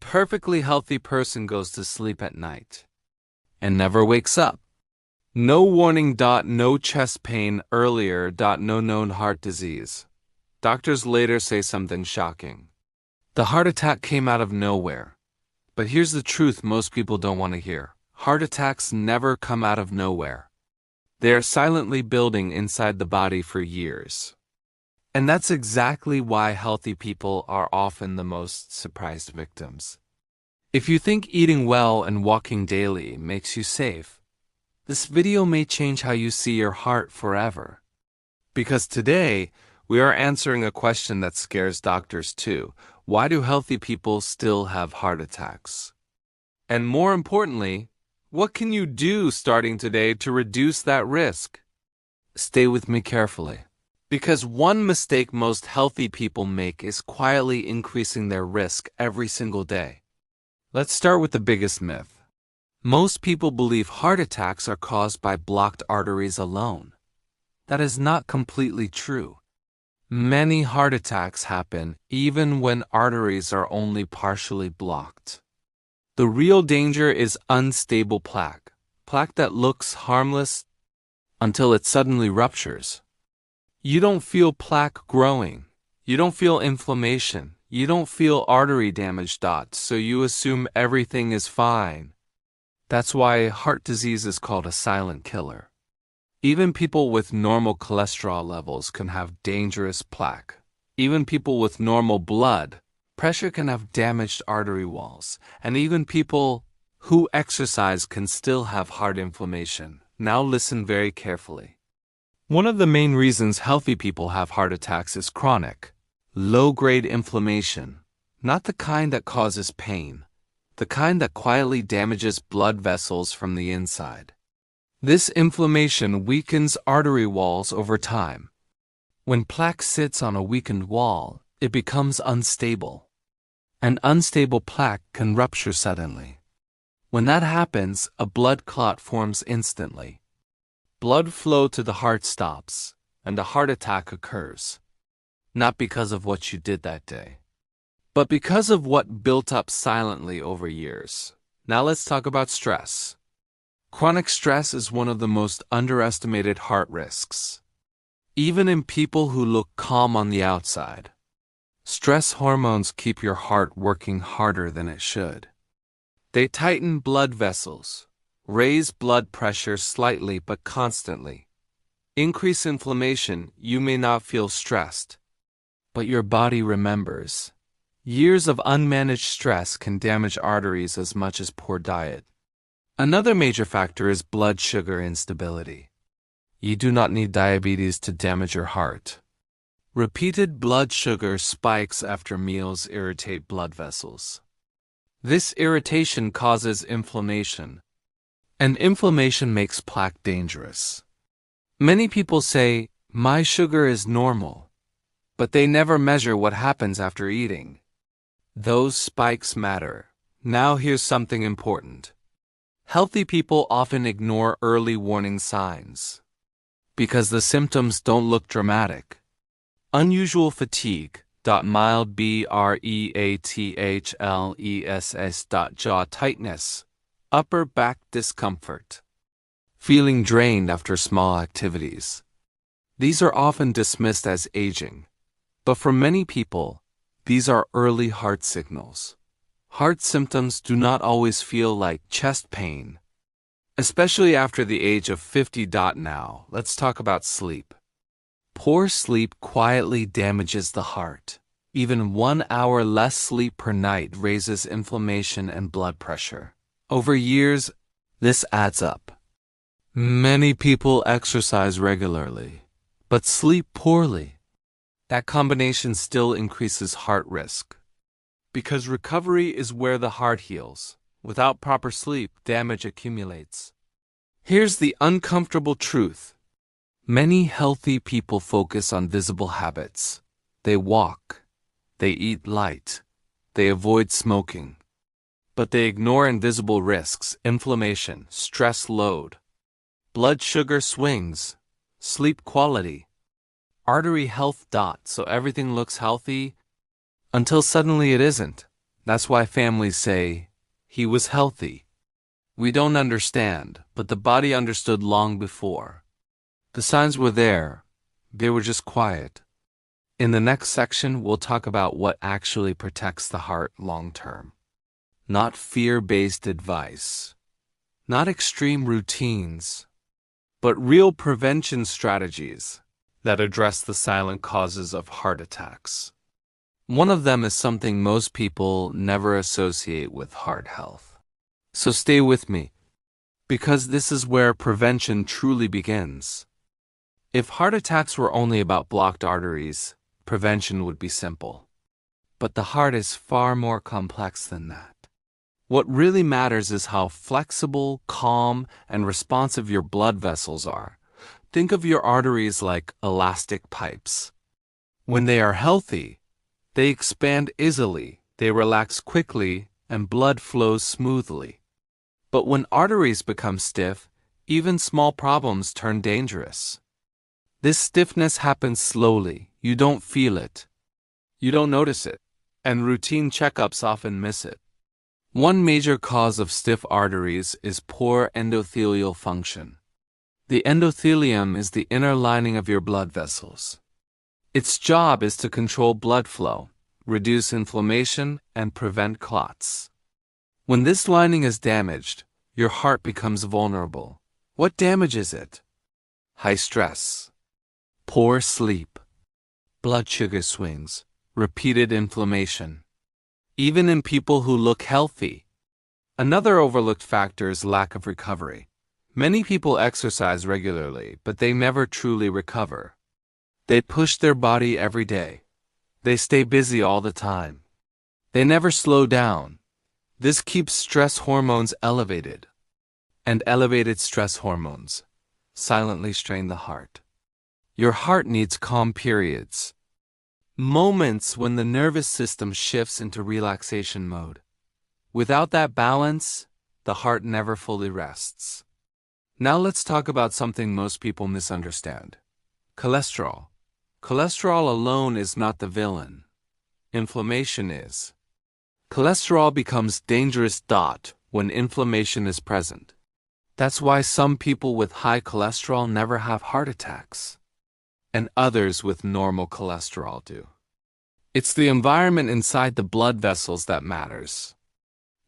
perfectly healthy person goes to sleep at night and never wakes up. No warning. No chest pain earlier. No known heart disease. Doctors later say something shocking. The heart attack came out of nowhere. But here's the truth most people don't want to hear. Heart attacks never come out of nowhere. They are silently building inside the body for years. And that's exactly why healthy people are often the most surprised victims. If you think eating well and walking daily makes you safe, this video may change how you see your heart forever. Because today, we are answering a question that scares doctors too. Why do healthy people still have heart attacks? And more importantly, what can you do starting today to reduce that risk? Stay with me carefully. Because one mistake most healthy people make is quietly increasing their risk every single day. Let's start with the biggest myth. Most people believe heart attacks are caused by blocked arteries alone. That is not completely true. Many heart attacks happen even when arteries are only partially blocked. The real danger is unstable plaque, plaque that looks harmless until it suddenly ruptures. You don't feel plaque growing. You don't feel inflammation. You don't feel artery damage. So you assume everything is fine. That's why heart disease is called a silent killer. Even people with normal cholesterol levels can have dangerous plaque. Even people with normal blood pressure can have damaged artery walls. And even people who exercise can still have heart inflammation. Now listen very carefully. One of the main reasons healthy people have heart attacks is chronic, low-grade inflammation, not the kind that causes pain, the kind that quietly damages blood vessels from the inside. This inflammation weakens artery walls over time. When plaque sits on a weakened wall, it becomes unstable. An unstable plaque can rupture suddenly. When that happens, a blood clot forms instantly. Blood flow to the heart stops, and a heart attack occurs. Not because of what you did that day, but because of what built up silently over years. Now let's talk about stress. Chronic stress is one of the most underestimated heart risks. Even in people who look calm on the outside, stress hormones keep your heart working harder than it should. They tighten blood vessels, raise blood pressure slightly but constantly, increase inflammation. You may not feel stressed, but your body remembers. Years of unmanaged stress can damage arteries as much as poor diet. Another major factor is blood sugar instability. You do not need diabetes to damage your heart. Repeated blood sugar spikes after meals irritate blood vessels. This irritation causes inflammation, and inflammation makes plaque dangerous. Many people say, "My sugar is normal," but they never measure what happens after eating. Those spikes matter. Now here's something important. Healthy people often ignore early warning signs because the symptoms don't look dramatic. Unusual fatigue, mild breathles. Jaw tightness, upper back discomfort, feeling drained after small activities. These are often dismissed as aging, but for many people, these are early heart signals. Heart symptoms do not always feel like chest pain, especially after the age of 50. Now, let's talk about sleep. Poor sleep quietly damages the heart. Even 1 hour less sleep per night raises inflammation and blood pressure. Over years, this adds up. Many people exercise regularly, but sleep poorly. That combination still increases heart risk. Because recovery is where the heart heals. Without proper sleep, damage accumulates. Here's the uncomfortable truth. Many healthy people focus on visible habits. They walk. They eat light. They avoid smoking. But they ignore invisible risks: inflammation, stress load, blood sugar swings, sleep quality, artery health. So everything looks healthy until suddenly it isn't. That's why families say, he was healthy. We don't understand, but the body understood long before. The signs were there, they were just quiet. In the next section, we'll talk about what actually protects the heart long term. Not fear-based advice, not extreme routines, but real prevention strategies that address the silent causes of heart attacks. One of them is something most people never associate with heart health. So stay with me, because this is where prevention truly begins. If heart attacks were only about blocked arteries, prevention would be simple. But the heart is far more complex than that. What really matters is how flexible, calm, and responsive your blood vessels are. Think of your arteries like elastic pipes. When they are healthy, they expand easily, they relax quickly, and blood flows smoothly. But when arteries become stiff, even small problems turn dangerous. This stiffness happens slowly, you don't feel it. You don't notice it, and routine checkups often miss it. One major cause of stiff arteries is poor endothelial function. The endothelium is the inner lining of your blood vessels. Its job is to control blood flow, reduce inflammation, and prevent clots. When this lining is damaged, your heart becomes vulnerable. What damages it? High stress, poor sleep, blood sugar swings, repeated inflammation. Even in people who look healthy. Another overlooked factor is lack of recovery. Many people exercise regularly, but they never truly recover. They push their body every day. They stay busy all the time. They never slow down. This keeps stress hormones elevated. And elevated stress hormones silently strain the heart. Your heart needs calm periods. Moments when the nervous system shifts into relaxation mode. Without that balance, the heart never fully rests. Now let's talk about something most people misunderstand. Cholesterol. Cholesterol alone is not the villain. Inflammation is. Cholesterol becomes dangerous when inflammation is present. That's why some people with high cholesterol never have heart attacks, and others with normal cholesterol do. It's the environment inside the blood vessels that matters.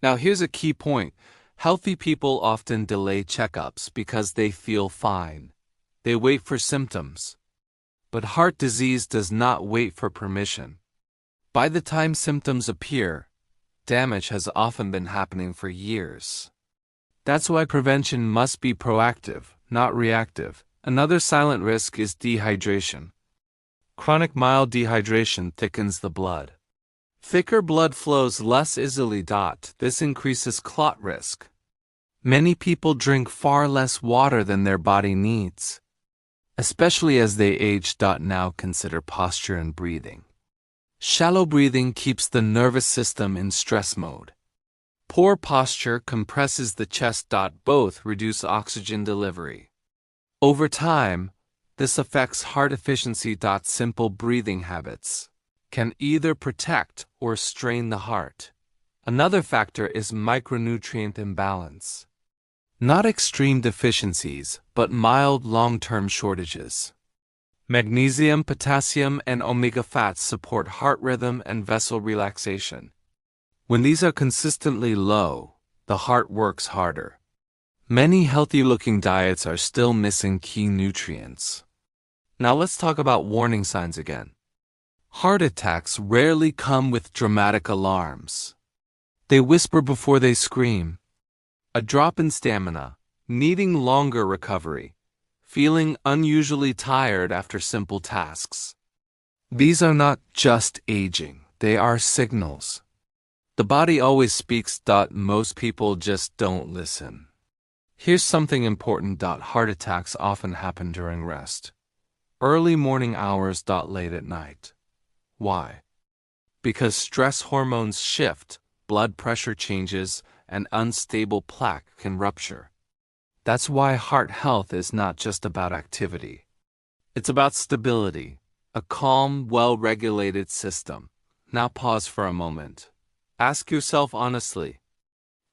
Now here's a key point. Healthy people often delay checkups because they feel fine. They wait for symptoms. But heart disease does not wait for permission. By the time symptoms appear, damage has often been happening for years. That's why prevention must be proactive, not reactive. Another silent risk is dehydration. Chronic mild dehydration thickens the blood. Thicker blood flows less easily. This increases clot risk. Many people drink far less water than their body needs, especially as they age. Now consider posture and breathing. Shallow breathing keeps the nervous system in stress mode. Poor posture compresses the chest. Both reduce oxygen delivery. Over time, this affects heart efficiency. Simple breathing habits can either protect or strain the heart. Another factor is micronutrient imbalance. Not extreme deficiencies, but mild long-term shortages. Magnesium, potassium, and omega fats support heart rhythm and vessel relaxation. When these are consistently low, the heart works harder. Many healthy-looking diets are still missing key nutrients. Now let's talk about warning signs again. Heart attacks rarely come with dramatic alarms. They whisper before they scream. A drop in stamina, needing longer recovery, feeling unusually tired after simple tasks. These are not just aging, they are signals. The body always speaks. Most people just don't listen. Here's something important. Heart attacks often happen during rest. Early morning hours. Late at night. Why? Because stress hormones shift, blood pressure changes, and unstable plaque can rupture. That's why heart health is not just about activity. It's about stability, a calm, well-regulated system. Now pause for a moment. Ask yourself honestly,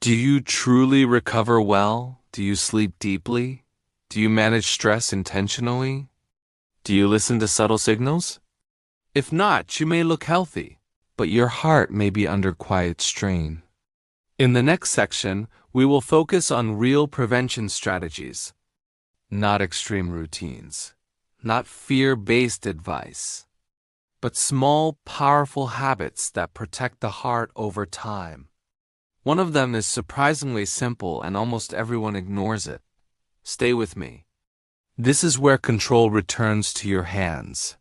do you truly recover well? Do you sleep deeply? Do you manage stress intentionally? Do you listen to subtle signals? If not, you may look healthy, but your heart may be under quiet strain. In the next section, we will focus on real prevention strategies, not extreme routines, not fear-based advice, but small, powerful habits that protect the heart over time. One of them is surprisingly simple and almost everyone ignores it. Stay with me. This is where control returns to your hands.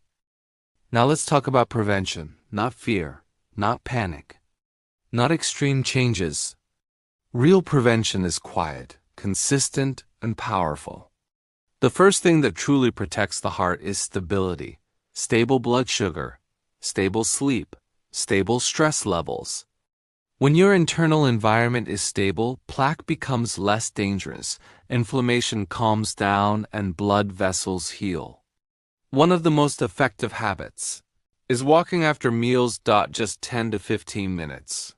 Now let's talk about prevention, not fear, not panic, not extreme changes. Real prevention is quiet, consistent, and powerful. The first thing that truly protects the heart is stability, stable blood sugar, stable sleep, stable stress levels. When your internal environment is stable, plaque becomes less dangerous, inflammation calms down, and blood vessels heal. One of the most effective habits is walking after meals. Just 10 to 15 minutes.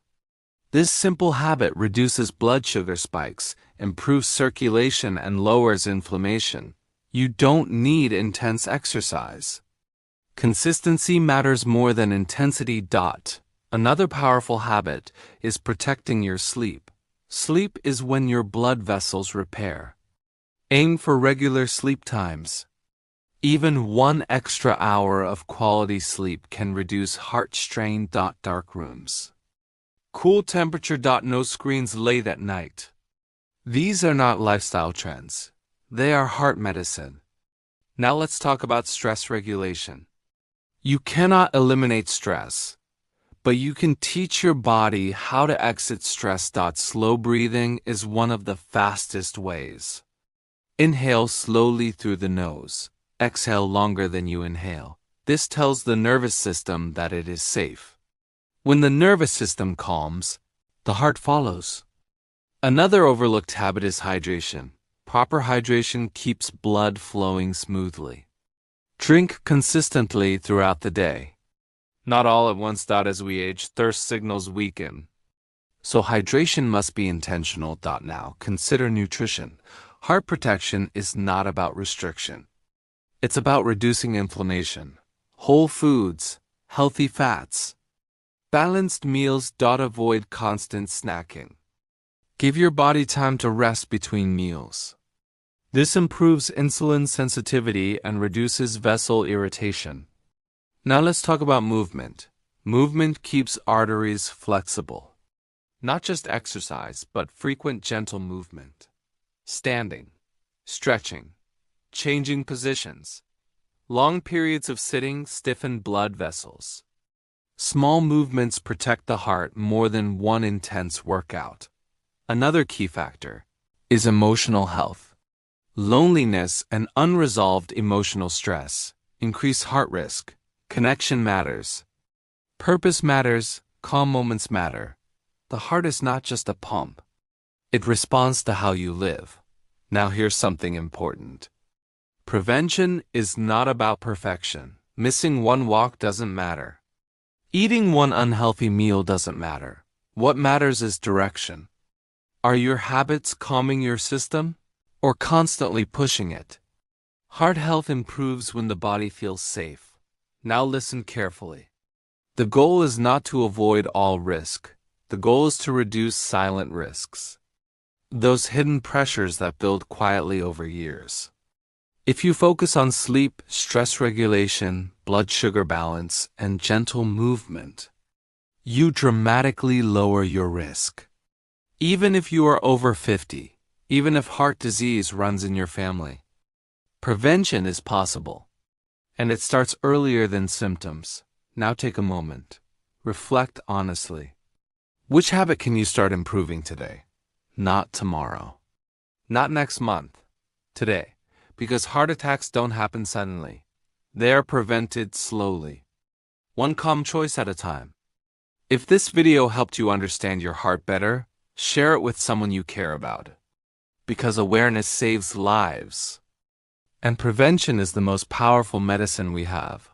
This simple habit reduces blood sugar spikes, improves circulation, and lowers inflammation. You don't need intense exercise. Consistency matters more than intensity. Another powerful habit is protecting your sleep. Sleep is when your blood vessels repair. Aim for regular sleep times. Even 1 extra hour of quality sleep can reduce heart strain. Dark rooms. Cool temperature. No screens late at night. These are not lifestyle trends. They are heart medicine. Now let's talk about stress regulation. You cannot eliminate stress, but you can teach your body how to exit stress. Slow breathing is one of the fastest ways. Inhale slowly through the nose. Exhale longer than you inhale. This tells the nervous system that it is safe. When the nervous system calms, the heart follows. Another overlooked habit is hydration. Proper hydration keeps blood flowing smoothly. Drink consistently throughout the day. Not all at once. As we age, thirst signals weaken. So hydration must be intentional. Now, consider nutrition. Heart protection is not about restriction. It's about reducing inflammation. Whole foods, healthy fats, balanced meals. Avoid constant snacking. Give your body time to rest between meals. This improves insulin sensitivity and reduces vessel irritation. Now let's talk about movement. Movement keeps arteries flexible. Not just exercise, but frequent gentle movement. Standing, stretching, changing positions. Long periods of sitting stiffen blood vessels. Small movements protect the heart more than one intense workout. Another key factor is emotional health. Loneliness and unresolved emotional stress increase heart risk. Connection matters. Purpose matters. Calm moments matter. The heart is not just a pump. It responds to how you live. Now here's something important. Prevention is not about perfection. Missing one walk doesn't matter. Eating one unhealthy meal doesn't matter. What matters is direction. Are your habits calming your system or constantly pushing it? Heart health improves when the body feels safe. Now listen carefully. The goal is not to avoid all risk. The goal is to reduce silent risks. Those hidden pressures that build quietly over years. If you focus on sleep, stress regulation, blood sugar balance, and gentle movement, you dramatically lower your risk. Even if you are over 50, even if heart disease runs in your family, prevention is possible. And it starts earlier than symptoms. Now take a moment. Reflect honestly. Which habit can you start improving today? Not tomorrow. Not next month. Today. Because heart attacks don't happen suddenly. They are prevented slowly. One calm choice at a time. If this video helped you understand your heart better, share it with someone you care about. Because awareness saves lives. And prevention is the most powerful medicine we have.